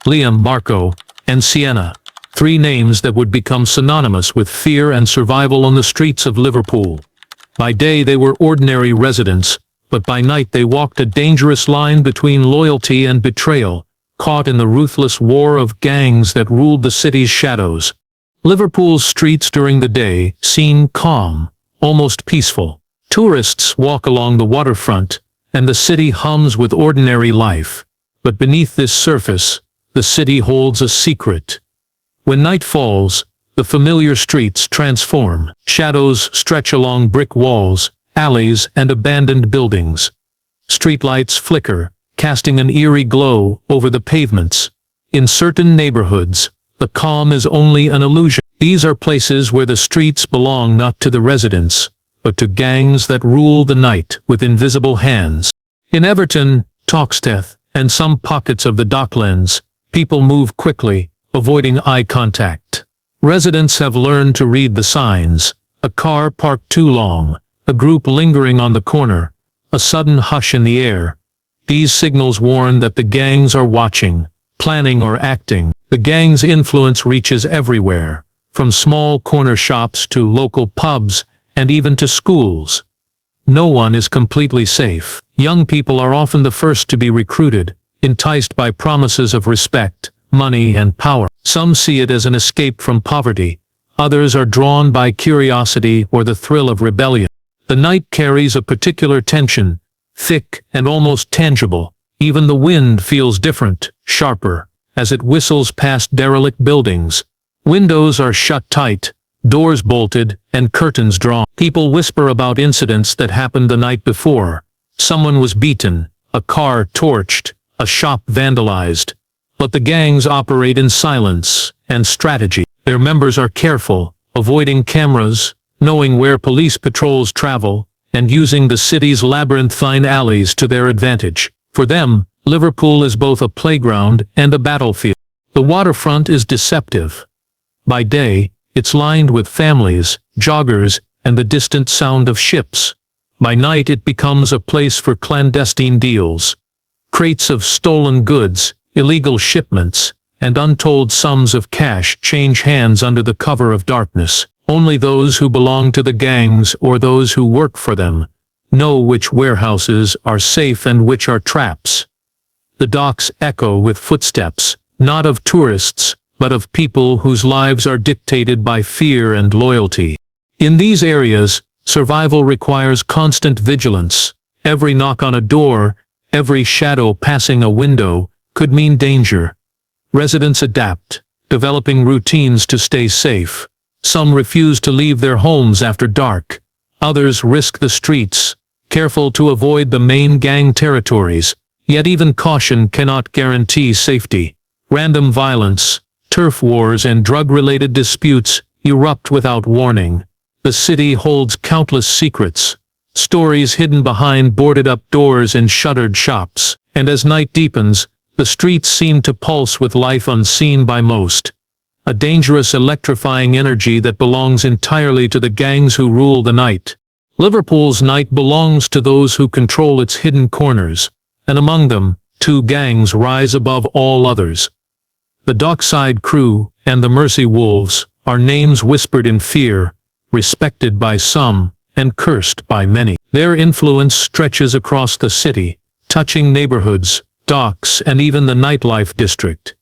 Liam, Marco, and Sienna, 3 names that would become synonymous with fear and survival on the streets of Liverpool. By day they were ordinary residents, but by night they walked a dangerous line between loyalty and betrayal, caught in the ruthless war of gangs that ruled the city's shadows. Liverpool's streets during the day seem calm, almost peaceful. Tourists walk along the waterfront, and the city hums with ordinary life. But beneath this surface, the city holds a secret. When night falls, the familiar streets transform. Shadows stretch along brick walls, alleys, and abandoned buildings. Streetlights flicker, casting an eerie glow over the pavements. In certain neighborhoods, the calm is only an illusion. These are places where the streets belong not to the residents, but to gangs that rule the night with invisible hands. In Everton, Dockside, and some pockets of the Docklands, people move quickly, avoiding eye contact. Residents have learned to read the signs: a car parked too long, a group lingering on the corner, a sudden hush in the air. These signals warn that the gangs are watching, planning or acting. The gang's influence reaches everywhere, from small corner shops to local pubs and even to schools. No one is completely safe. Young people are often the first to be recruited, enticed by promises of respect, money, and power. Some see it as an escape from poverty. Others are drawn by curiosity or the thrill of rebellion. The night carries a particular tension, thick and almost tangible. Even the wind feels different, sharper, as it whistles past derelict buildings. Windows are shut tight, doors bolted, and curtains drawn. People whisper about incidents that happened the night before. Someone was beaten, a car torched, a shop vandalized. But the gangs operate in silence and strategy. Their members are careful, avoiding cameras, knowing where police patrols travel, and using the city's labyrinthine alleys to their advantage. For them, Liverpool is both a playground and a battlefield. The waterfront is deceptive. By day, it's lined with families, joggers, and the distant sound of ships. By night it becomes a place for clandestine deals. Crates of stolen goods, illegal shipments, and untold sums of cash change hands under the cover of darkness. Only those who belong to the gangs or those who work for them know which warehouses are safe and which are traps. The docks echo with footsteps, not of tourists, but of people whose lives are dictated by fear and loyalty. In these areas, survival requires constant vigilance. Every knock on a door, every shadow passing a window, could mean danger. Residents adapt, developing routines to stay safe. Some refuse to leave their homes after dark. Others risk the streets, careful to avoid the main gang territories. Yet even caution cannot guarantee safety. Random violence, turf wars, and drug-related disputes erupt without warning. The city holds countless secrets, stories hidden behind boarded-up doors and shuttered shops. And as night deepens, the streets seem to pulse with life unseen by most. A dangerous, electrifying energy that belongs entirely to the gangs who rule the night. Liverpool's night belongs to those who control its hidden corners, and among them, 2 gangs rise above all others. The Dockside Crew and the Mersey Wolves are names whispered in fear, respected by some, and cursed by many. Their influence stretches across the city, touching neighborhoods, docks, and even the nightlife district.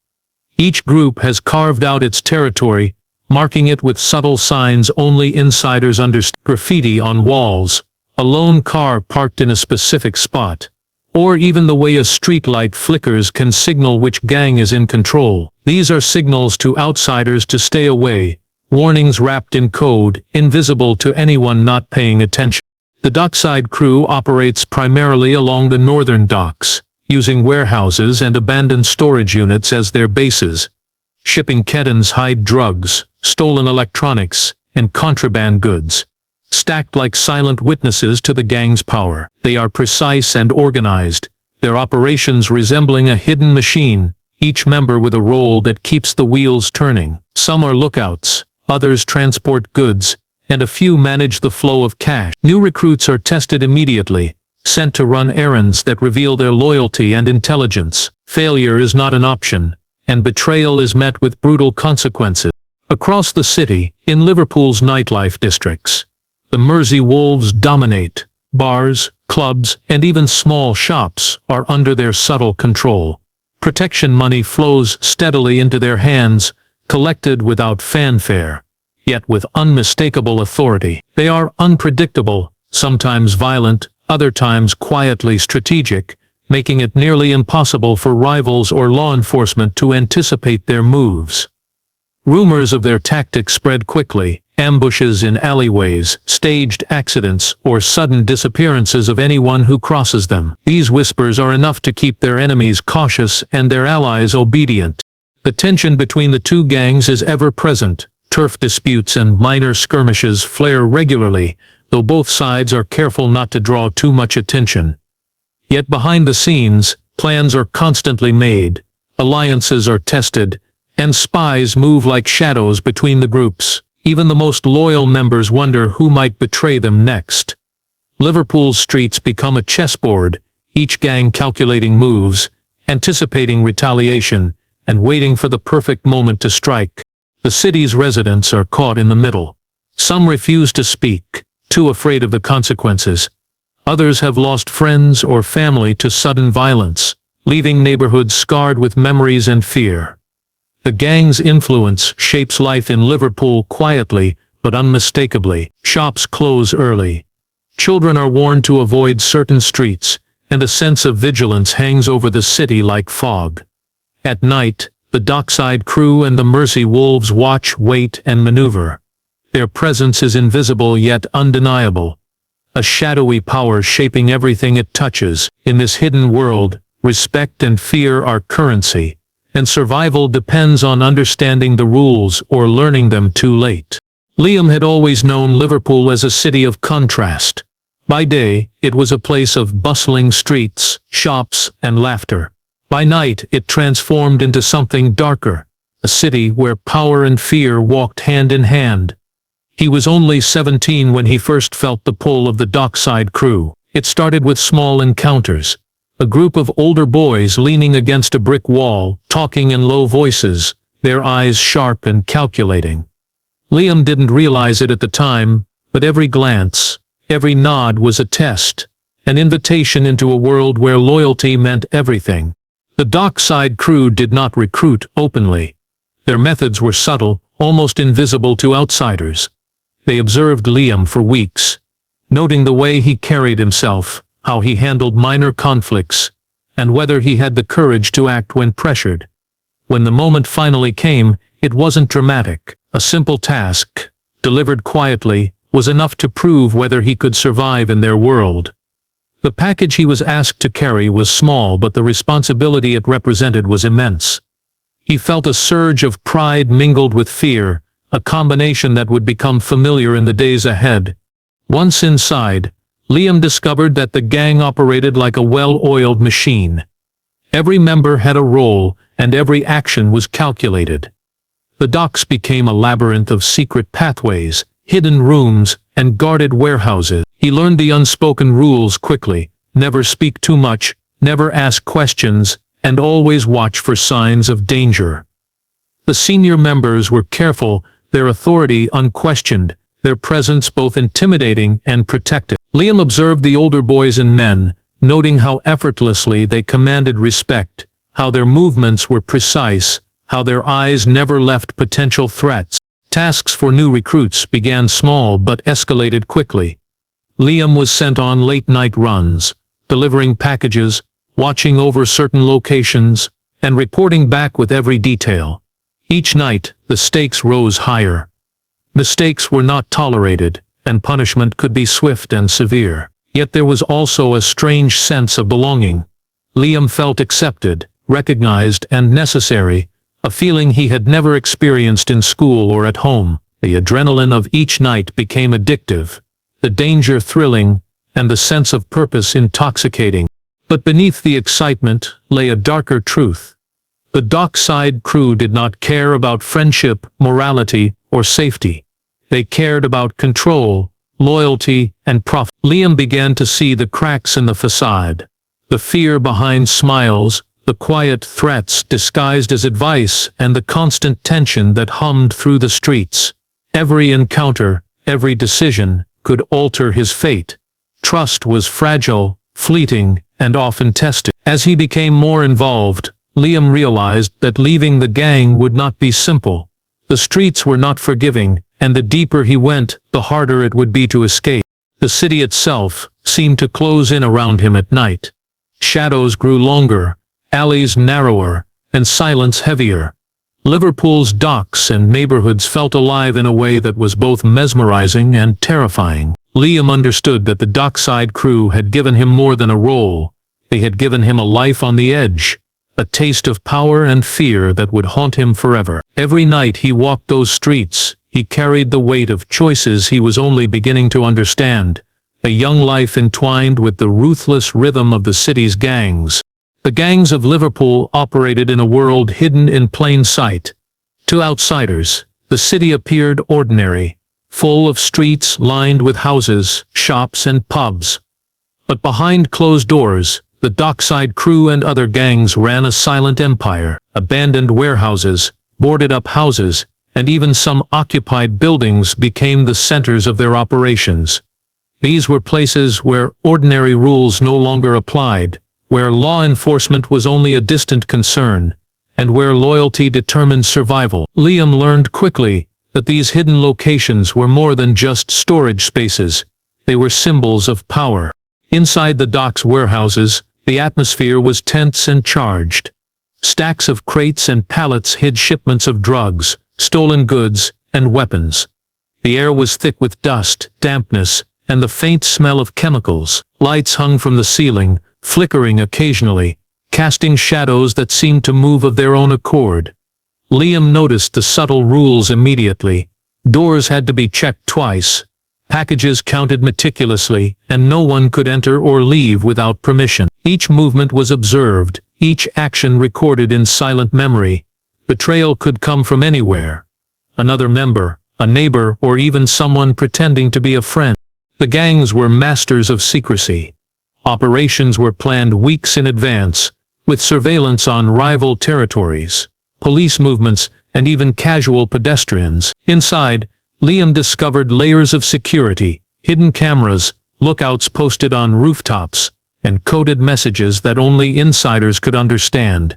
Each group has carved out its territory, marking it with subtle signs only insiders understand. Graffiti on walls, a lone car parked in a specific spot, or even the way a streetlight flickers can signal which gang is in control. These are signals to outsiders to stay away, warnings wrapped in code, invisible to anyone not paying attention. The Dockside Crew operates primarily along the northern docks, using warehouses and abandoned storage units as their bases. Shipping kettons hide drugs, stolen electronics, and contraband goods, stacked like silent witnesses to the gang's power. They are precise and organized, their operations resembling a hidden machine, each member with a role that keeps the wheels turning. Some are lookouts, others transport goods, and a few manage the flow of cash. New recruits are tested immediately, sent to run errands that reveal their loyalty and intelligence. Failure is not an option. and betrayal is met with brutal consequences. Across the city, in Liverpool's nightlife districts, the Mersey wolves dominate. Bars, clubs, and even small shops are under their subtle control. Protection money flows steadily into their hands, collected without fanfare, yet with unmistakable authority. They are unpredictable, sometimes violent, other times quietly strategic, making it nearly impossible for rivals or law enforcement to anticipate their moves. Rumors of their tactics spread quickly: ambushes in alleyways, staged accidents, or sudden disappearances of anyone who crosses them. These whispers are enough to keep their enemies cautious and their allies obedient. The tension between the two gangs is ever present. Turf disputes and minor skirmishes flare regularly, though both sides are careful not to draw too much attention. Yet behind the scenes, plans are constantly made, alliances are tested, and spies move like shadows between the groups. Even the most loyal members wonder who might betray them next. Liverpool's streets become a chessboard, each gang calculating moves, anticipating retaliation, and waiting for the perfect moment to strike. The city's residents are caught in the middle. Some refuse to speak, too afraid of the consequences. Others have lost friends or family to sudden violence, leaving neighborhoods scarred with memories and fear. The gang's influence shapes life in Liverpool quietly but unmistakably. Shops close early. Children are warned to avoid certain streets, and a sense of vigilance hangs over the city like fog. At night, the Dockside crew and the Mersey wolves watch, wait, and maneuver. Their presence is invisible yet undeniable, a shadowy power shaping everything it touches. In this hidden world, respect and fear are currency, and survival depends on understanding the rules or learning them too late. Liam had always known Liverpool as a city of contrast. By day, it was a place of bustling streets, shops, and laughter. By night, it transformed into something darker, a city where power and fear walked hand in hand. He was only 17 when he first felt the pull of the Dockside crew. It started with small encounters. A group of older boys leaning against a brick wall, talking in low voices, their eyes sharp and calculating. Liam didn't realize it at the time, but every glance, every nod was a test, an invitation into a world where loyalty meant everything. The Dockside crew did not recruit openly. Their methods were subtle, almost invisible to outsiders. They observed Liam for weeks, noting the way he carried himself, how he handled minor conflicts, and whether he had the courage to act when pressured. When the moment finally came, it wasn't dramatic. A simple task, delivered quietly, was enough to prove whether he could survive in their world. The package he was asked to carry was small, but the responsibility it represented was immense. He felt a surge of pride mingled with fear, a combination that would become familiar in the days ahead. Once inside, Liam discovered that the gang operated like a well-oiled machine. Every member had a role, and every action was calculated. The docks became a labyrinth of secret pathways, hidden rooms, and guarded warehouses. He learned the unspoken rules quickly: never speak too much, never ask questions, and always watch for signs of danger. The senior members were careful, their authority unquestioned, their presence both intimidating and protective. Liam observed the older boys and men, noting how effortlessly they commanded respect, how their movements were precise, how their eyes never left potential threats. Tasks for new recruits began small but escalated quickly. Liam was sent on late-night runs, delivering packages, watching over certain locations, and reporting back with every detail. Each night, the stakes rose higher. Mistakes were not tolerated, and punishment could be swift and severe. Yet there was also a strange sense of belonging. Liam felt accepted, recognized, and necessary, a feeling he had never experienced in school or at home. The adrenaline of each night became addictive, the danger thrilling, and the sense of purpose intoxicating. But beneath the excitement lay a darker truth. The Dockside crew did not care about friendship, morality, or safety. They cared about control, loyalty, and profit. Liam began to see the cracks in the facade, the fear behind smiles, the quiet threats disguised as advice, and the constant tension that hummed through the streets. Every encounter, every decision, could alter his fate. Trust was fragile, fleeting, and often tested. As he became more involved, Liam realized that leaving the gang would not be simple. The streets were not forgiving, and the deeper he went, the harder it would be to escape. The city itself seemed to close in around him at night. Shadows grew longer, alleys narrower, and silence heavier. Liverpool's docks and neighborhoods felt alive in a way that was both mesmerizing and terrifying. Liam understood that the Dockside crew had given him more than a role. They had given him a life on the edge, a taste of power and fear that would haunt him forever. Every night he walked those streets, he carried the weight of choices he was only beginning to understand, a young life entwined with the ruthless rhythm of the city's gangs. The gangs of Liverpool operated in a world hidden in plain sight. To outsiders, the city appeared ordinary, full of streets lined with houses, shops, and pubs. But behind closed doors, the Dockside crew and other gangs ran a silent empire. Abandoned warehouses, boarded-up houses, and even some occupied buildings became the centers of their operations. These were places where ordinary rules no longer applied, where law enforcement was only a distant concern, and where loyalty determined survival. Liam learned quickly that these hidden locations were more than just storage spaces. They were symbols of power. Inside the docks warehouses, the atmosphere was tense and charged. Stacks of crates and pallets hid shipments of drugs, stolen goods, and weapons. The air was thick with dust, dampness, and the faint smell of chemicals. Lights hung from the ceiling, flickering occasionally, casting shadows that seemed to move of their own accord. Liam noticed the subtle rules immediately. Doors had to be checked twice, packages counted meticulously, and no one could enter or leave without permission. Each movement was observed, each action recorded in silent memory. Betrayal could come from anywhere. Another member, a neighbor, or even someone pretending to be a friend. The gangs were masters of secrecy. Operations were planned weeks in advance, with surveillance on rival territories, police movements, and even casual pedestrians. Inside, Liam discovered layers of security, hidden cameras, lookouts posted on rooftops, and coded messages that only insiders could understand.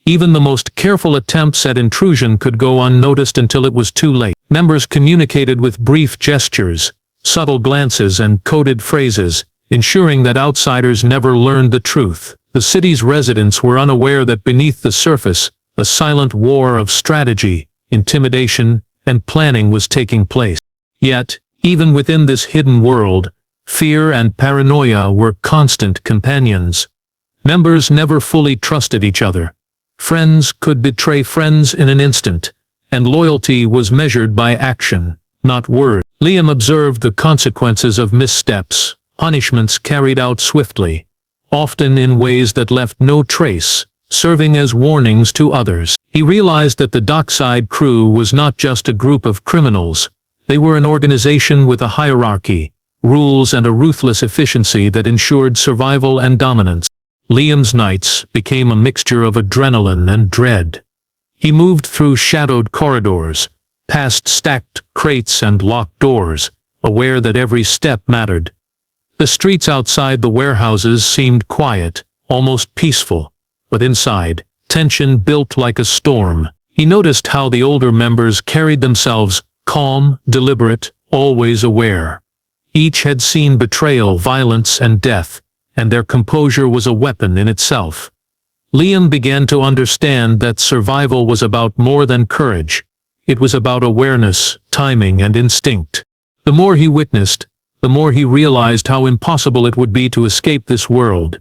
Even the most careful attempts at intrusion could go unnoticed until it was too late. Members communicated with brief gestures, subtle glances, and coded phrases, ensuring that outsiders never learned the truth. The city's residents were unaware that beneath the surface, a silent war of strategy, intimidation, and planning was taking place. Yet, even within this hidden world, fear and paranoia were constant companions. Members never fully trusted each other. Friends could betray friends in an instant, and loyalty was measured by action, not word. Liam observed the consequences of missteps, punishments carried out swiftly, often in ways that left no trace, serving as warnings to others. He realized that the Dockside crew was not just a group of criminals. They were an organization with a hierarchy, rules, and a ruthless efficiency that ensured survival and dominance. Liam's nights became a mixture of adrenaline and dread. He moved through shadowed corridors, past stacked crates and locked doors, aware that every step mattered. The streets outside the warehouses seemed quiet, almost peaceful, but inside, tension built like a storm. He noticed how the older members carried themselves, calm, deliberate, always aware. Each had seen betrayal, violence, and death, and their composure was a weapon in itself. Liam began to understand that survival was about more than courage. It was about awareness, timing, and instinct. The more he witnessed, the more he realized how impossible it would be to escape this world.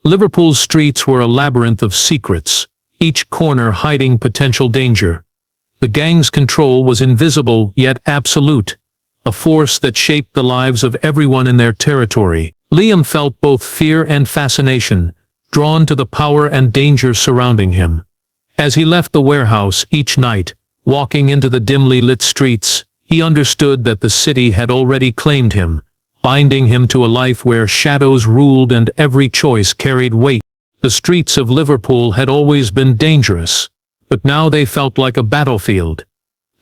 Liverpool's streets were a labyrinth of secrets, each corner hiding potential danger. The gang's control was invisible yet absolute, a force that shaped the lives of everyone in their territory. Liam felt both fear and fascination, drawn to the power and danger surrounding him. As he left the warehouse each night, walking into the dimly lit streets, he understood that the city had already claimed him, binding him to a life where shadows ruled and every choice carried weight. The The streets of Liverpool had always been dangerous, but now they felt like a battlefield.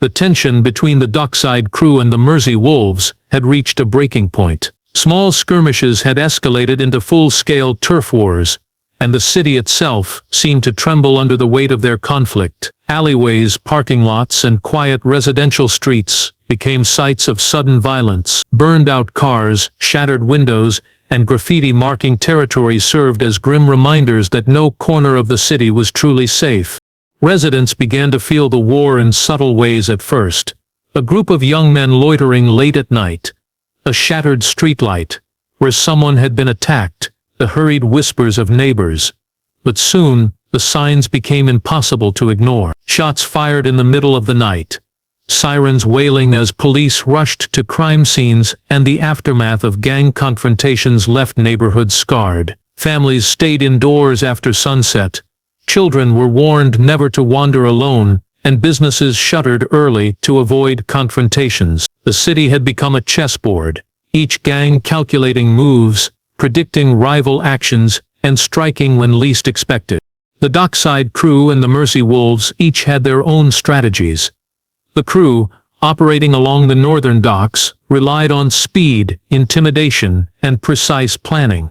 The tension between the Dockside crew and the Mersey wolves had reached a breaking point. Small skirmishes had escalated into full-scale turf wars, and the city itself seemed to tremble under the weight of their conflict. Alleyways, parking lots, and quiet residential streets became sites of sudden violence. Burned-out cars, shattered windows, and graffiti marking territory served as grim reminders that no corner of the city was truly safe. Residents began to feel the war in subtle ways at first. A group of young men loitering late at night, a shattered streetlight, where someone had been attacked, the hurried whispers of neighbors. But soon, the signs became impossible to ignore. Shots fired in the middle of the night, sirens wailing as police rushed to crime scenes, and the aftermath of gang confrontations left neighborhoods scarred. Families stayed indoors after sunset. Children were warned never to wander alone, and businesses shuttered early to avoid confrontations. The city had become a chessboard, each gang calculating moves, predicting rival actions, and striking when least expected. The Dockside crew and the Mersey wolves each had their own strategies. The crew, operating along the northern docks, relied on speed, intimidation, and precise planning.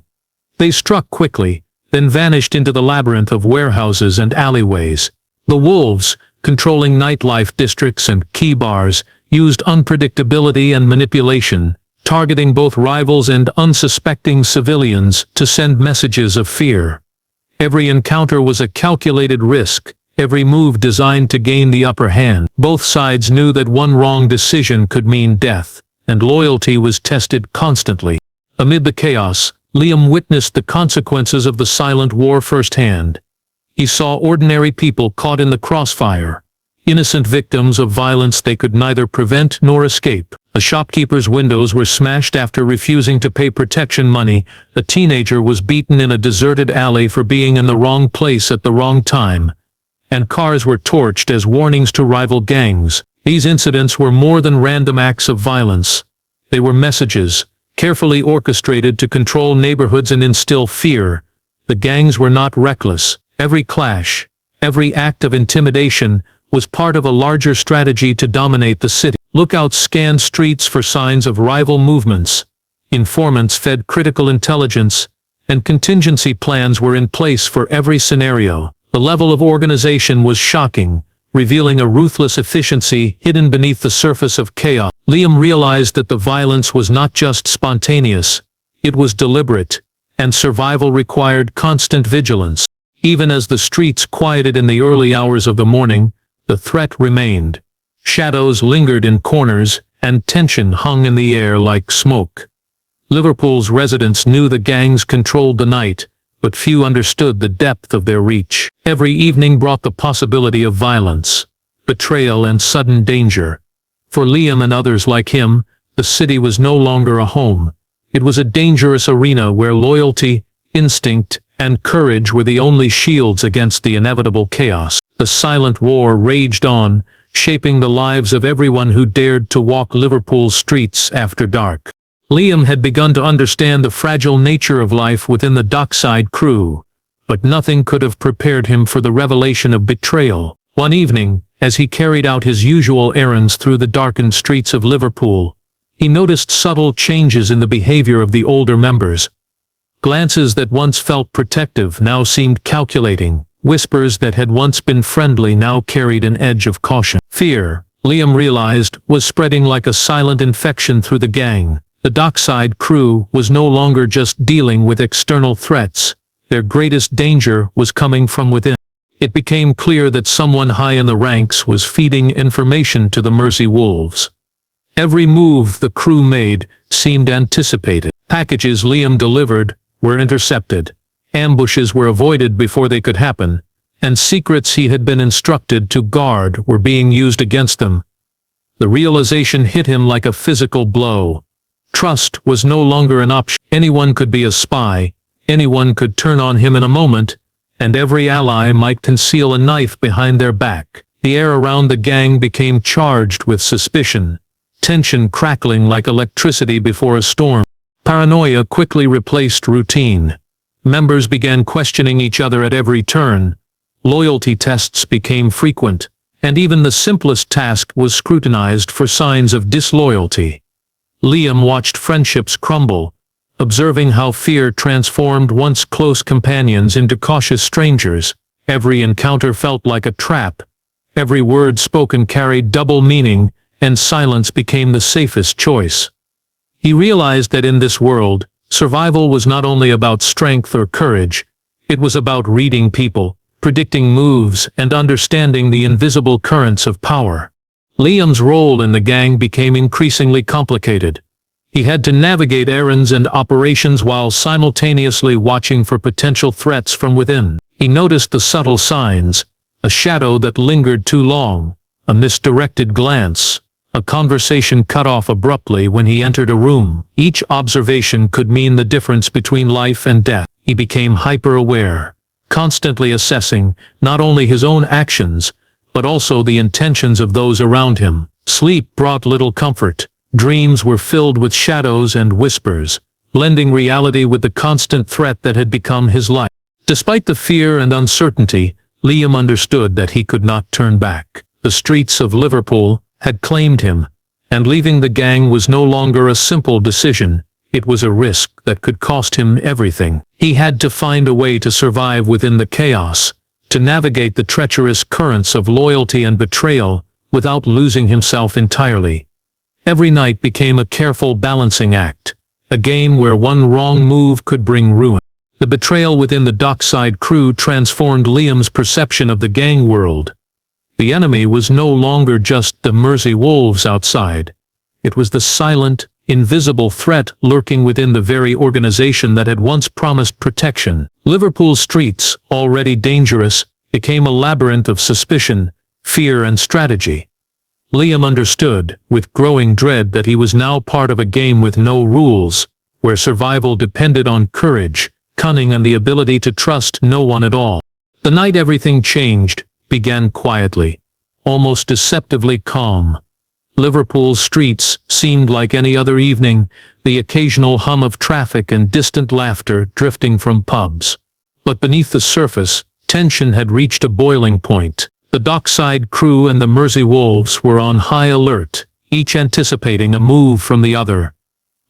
They struck quickly, then vanished into the labyrinth of warehouses and alleyways. The wolves, controlling nightlife districts and key bars, used unpredictability and manipulation, targeting both rivals and unsuspecting civilians to send messages of fear. Every encounter was a calculated risk, every move designed to gain the upper hand. Both sides knew that one wrong decision could mean death, and loyalty was tested constantly. Amid the chaos, Liam witnessed the consequences of the silent war firsthand. He saw ordinary people caught in the crossfire, innocent victims of violence they could neither prevent nor escape. A shopkeeper's windows were smashed after refusing to pay protection money, a teenager was beaten in a deserted alley for being in the wrong place at the wrong time, and cars were torched as warnings to rival gangs. These incidents were more than random acts of violence. They were messages, carefully orchestrated to control neighborhoods and instill fear. The gangs were not reckless. Every clash, every act of intimidation, was part of a larger strategy to dominate the city. Lookouts scanned streets for signs of rival movements. Informants fed critical intelligence, and contingency plans were in place for every scenario. The level of organization was shocking, revealing a ruthless efficiency hidden beneath the surface of chaos. Liam realized that the violence was not just spontaneous, it was deliberate, and survival required constant vigilance. Even as the streets quieted in the early hours of the morning, the threat remained. Shadows lingered in corners, and tension hung in the air like smoke. Liverpool's residents knew the gangs controlled the night, but few understood the depth of their reach. Every evening brought the possibility of violence, betrayal, and sudden danger. For Liam and others like him, the city was no longer a home. It was a dangerous arena where loyalty, instinct, and courage were the only shields against the inevitable chaos. The silent war raged on, shaping the lives of everyone who dared to walk Liverpool's streets after dark. Liam had begun to understand the fragile nature of life within the Dockside crew, but nothing could have prepared him for the revelation of betrayal. One evening, as he carried out his usual errands through the darkened streets of Liverpool, he noticed subtle changes in the behavior of the older members. Glances that once felt protective now seemed calculating. Whispers that had once been friendly now carried an edge of caution. Fear, Liam realized, was spreading like a silent infection through the gang. The Dockside crew was no longer just dealing with external threats. Their greatest danger was coming from within. It became clear that someone high in the ranks was feeding information to the Mersey wolves. Every move the crew made seemed anticipated. Packages Liam delivered were intercepted. Ambushes were avoided before they could happen, and secrets he had been instructed to guard were being used against them. The realization hit him like a physical blow. Trust was no longer an option. Anyone could be a spy, anyone could turn on him in a moment, and every ally might conceal a knife behind their back. The air around the gang became charged with suspicion, tension crackling like electricity before a storm. Paranoia quickly replaced routine. Members began questioning each other at every turn. Loyalty tests became frequent, and even the simplest task was scrutinized for signs of disloyalty. Liam watched friendships crumble, observing how fear transformed once close companions into cautious strangers. Every encounter felt like a trap. Every word spoken carried double meaning, and silence became the safest choice. He realized that in this world, survival was not only about strength or courage, it was about reading people, predicting moves, and understanding the invisible currents of power. Liam's role in the gang became increasingly complicated. He had to navigate errands and operations while simultaneously watching for potential threats from within. He noticed the subtle signs: a shadow that lingered too long, a misdirected glance, a conversation cut off abruptly when he entered a room. Each observation could mean the difference between life and death. He became hyper-aware, constantly assessing not only his own actions, but also the intentions of those around him. Sleep brought little comfort. Dreams were filled with shadows and whispers, blending reality with the constant threat that had become his life. Despite the fear and uncertainty, Liam understood that he could not turn back. The streets of Liverpool had claimed him, and leaving the gang was no longer a simple decision. It was a risk that could cost him everything. He had to find a way to survive within the chaos, to navigate the treacherous currents of loyalty and betrayal without losing himself entirely. Every night became a careful balancing act, a game where one wrong move could bring ruin. The betrayal within the Dockside crew transformed Liam's perception of the gang world. The enemy was no longer just the Mersey wolves outside. It was the silent, invisible threat lurking within the very organization that had once promised protection. Liverpool's streets, already dangerous, became a labyrinth of suspicion, fear and strategy. Liam understood, with growing dread, that he was now part of a game with no rules, where survival depended on courage, cunning and the ability to trust no one at all. The night everything changed began quietly, almost deceptively calm. Liverpool's streets seemed like any other evening, the occasional hum of traffic and distant laughter drifting from pubs. But beneath the surface, tension had reached a boiling point. The Dockside crew and the Mersey wolves were on high alert, each anticipating a move from the other.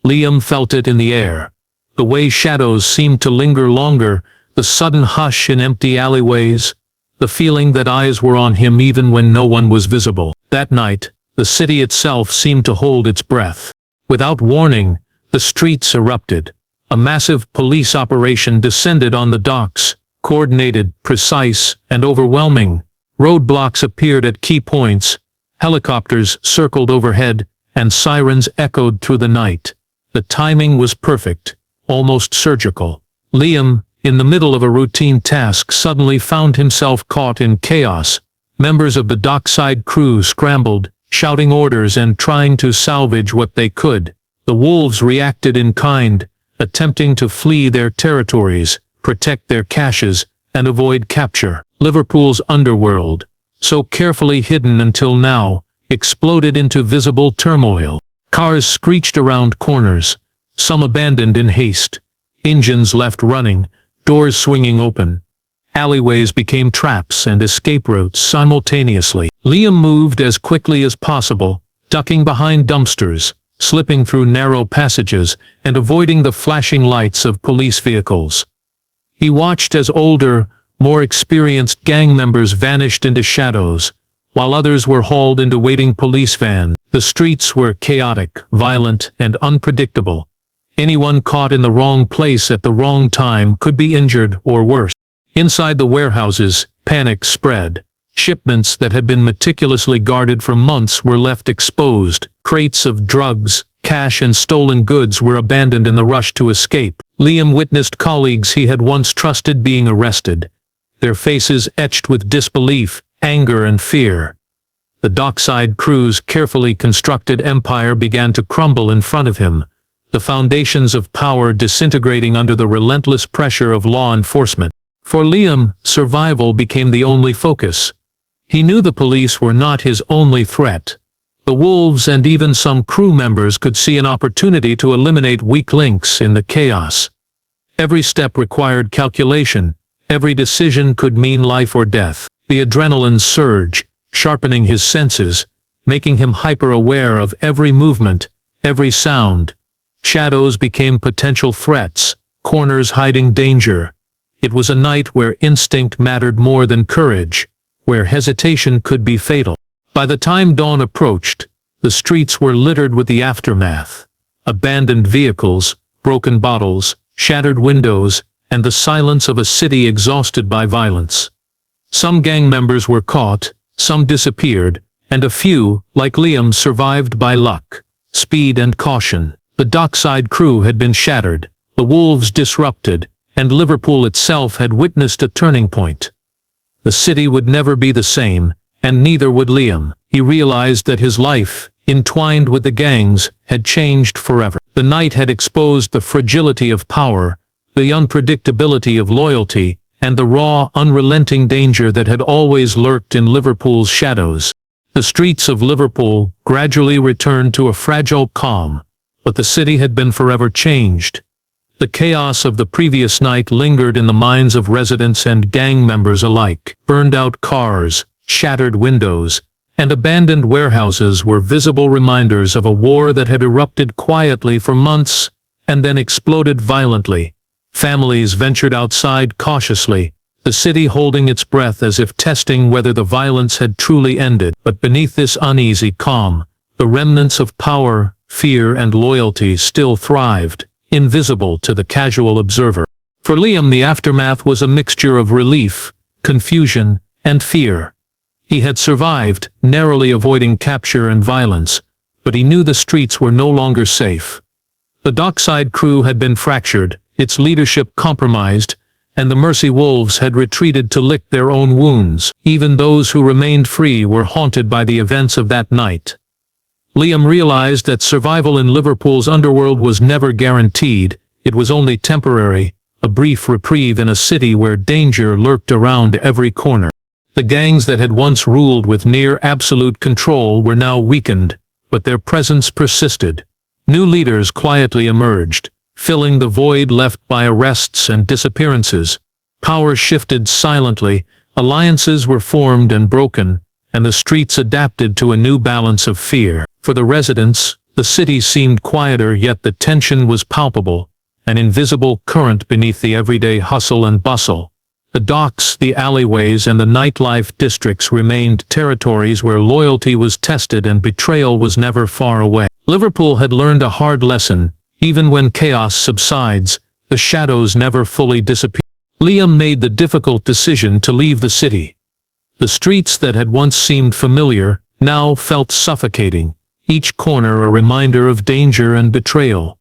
Liam felt it in the air. The way shadows seemed to linger longer, the sudden hush in empty alleyways, the feeling that eyes were on him even when no one was visible. That night, the city itself seemed to hold its breath. Without warning, the streets erupted. A massive police operation descended on the docks, coordinated, precise, and overwhelming. Roadblocks appeared at key points, helicopters circled overhead, and sirens echoed through the night. The timing was perfect, almost surgical. Liam, in the middle of a routine task, suddenly found himself caught in chaos. Members of the Dockside crew scrambled, shouting orders and trying to salvage what they could. The wolves reacted in kind, attempting to flee their territories, protect their caches, and avoid capture. Liverpool's Underworld, so carefully hidden until now, exploded into visible turmoil. Cars screeched around corners, some abandoned in haste, engines left running, doors swinging open. Alleyways became traps and escape routes simultaneously. Liam moved as quickly as possible, ducking behind dumpsters, slipping through narrow passages, and avoiding the flashing lights of police vehicles. He watched as older, more experienced gang members vanished into shadows, while others were hauled into waiting police vans. The streets were chaotic, violent, and unpredictable. Anyone caught in the wrong place at the wrong time could be injured or worse. Inside the warehouses, panic spread. Shipments that had been meticulously guarded for months were left exposed. Crates of drugs, cash and stolen goods were abandoned in the rush to escape. Liam witnessed colleagues he had once trusted being arrested, their faces etched with disbelief, anger and fear. The Dockside crew's carefully constructed empire began to crumble in front of him, the foundations of power disintegrating under the relentless pressure of law enforcement. For Liam, survival became the only focus. He knew the police were not his only threat. The wolves and even some crew members could see an opportunity to eliminate weak links in the chaos. Every step required calculation, every decision could mean life or death. The adrenaline surged, sharpening his senses, making him hyper-aware of every movement, every sound. Shadows became potential threats, corners hiding danger. It was a night where instinct mattered more than courage, where hesitation could be fatal. By the time dawn approached, the streets were littered with the aftermath. Abandoned vehicles, broken bottles, shattered windows, and the silence of a city exhausted by violence. Some gang members were caught, some disappeared, and a few, like Liam, survived by luck, speed and caution. The Dockside crew had been shattered, the wolves disrupted, and Liverpool itself had witnessed a turning point. The city would never be the same, and neither would Liam. He realized that his life, entwined with the gangs, had changed forever. The night had exposed the fragility of power, the unpredictability of loyalty, and the raw, unrelenting danger that had always lurked in Liverpool's shadows. The streets of Liverpool gradually returned to a fragile calm, but the city had been forever changed. The chaos of the previous night lingered in the minds of residents and gang members alike. Burned-out cars, shattered windows, and abandoned warehouses were visible reminders of a war that had erupted quietly for months and then exploded violently. Families ventured outside cautiously, the city holding its breath as if testing whether the violence had truly ended. But beneath this uneasy calm, the remnants of power, fear, and loyalty still thrived, invisible to the casual observer. For Liam, the aftermath was a mixture of relief, confusion, and fear. He had survived, narrowly avoiding capture and violence, but he knew the streets were no longer safe. The Dockside crew had been fractured, its leadership compromised, and the Mersey wolves had retreated to lick their own wounds. Even those who remained free were haunted by the events of that night. Liam realized that survival in Liverpool's underworld was never guaranteed. It was only temporary, a brief reprieve in a city where danger lurked around every corner. The gangs that had once ruled with near absolute control were now weakened, but their presence persisted. New leaders quietly emerged, filling the void left by arrests and disappearances. Power shifted silently, alliances were formed and broken, and the streets adapted to a new balance of fear. For the residents, the city seemed quieter, yet the tension was palpable, an invisible current beneath the everyday hustle and bustle. The docks, the alleyways, and the nightlife districts remained territories where loyalty was tested and betrayal was never far away. Liverpool had learned a hard lesson. Even when chaos subsides, the shadows never fully disappear. Liam made the difficult decision to leave the city. The streets that had once seemed familiar now felt suffocating, each corner a reminder of danger and betrayal.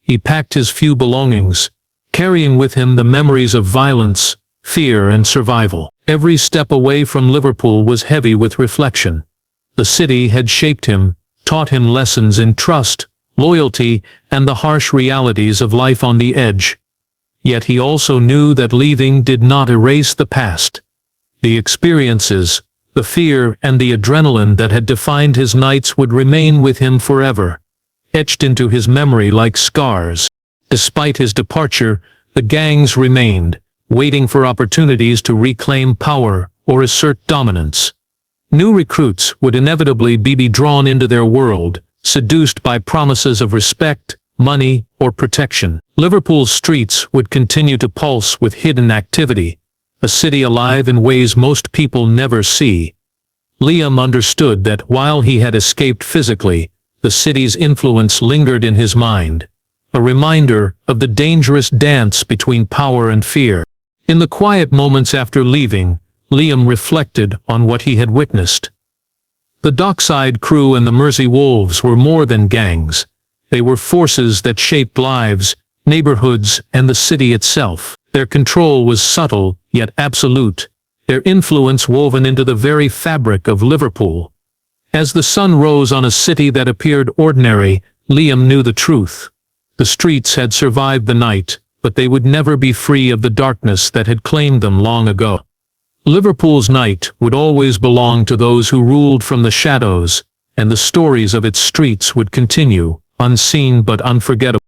He packed his few belongings, carrying with him the memories of violence, fear, and survival. Every step away from Liverpool was heavy with reflection. The city had shaped him, taught him lessons in trust, loyalty, and the harsh realities of life on the edge. Yet he also knew that leaving did not erase the past. The experiences, the fear, and the adrenaline that had defined his nights would remain with him forever, etched into his memory like scars. Despite his departure, the gangs remained, waiting for opportunities to reclaim power or assert dominance. New recruits would inevitably be drawn into their world, seduced by promises of respect, money, or protection. Liverpool's streets would continue to pulse with hidden activity, a city alive in ways most people never see. Liam understood that while he had escaped physically, the city's influence lingered in his mind, a reminder of the dangerous dance between power and fear. In the quiet moments after leaving, Liam reflected on what he had witnessed. The Dockside crew and the Mersey wolves were more than gangs. They were forces that shaped lives, neighborhoods, and the city itself. Their control was subtle, yet absolute, their influence woven into the very fabric of Liverpool. As the sun rose on a city that appeared ordinary, Liam knew the truth. The streets had survived the night, but they would never be free of the darkness that had claimed them long ago. Liverpool's night would always belong to those who ruled from the shadows, and the stories of its streets would continue, unseen but unforgettable.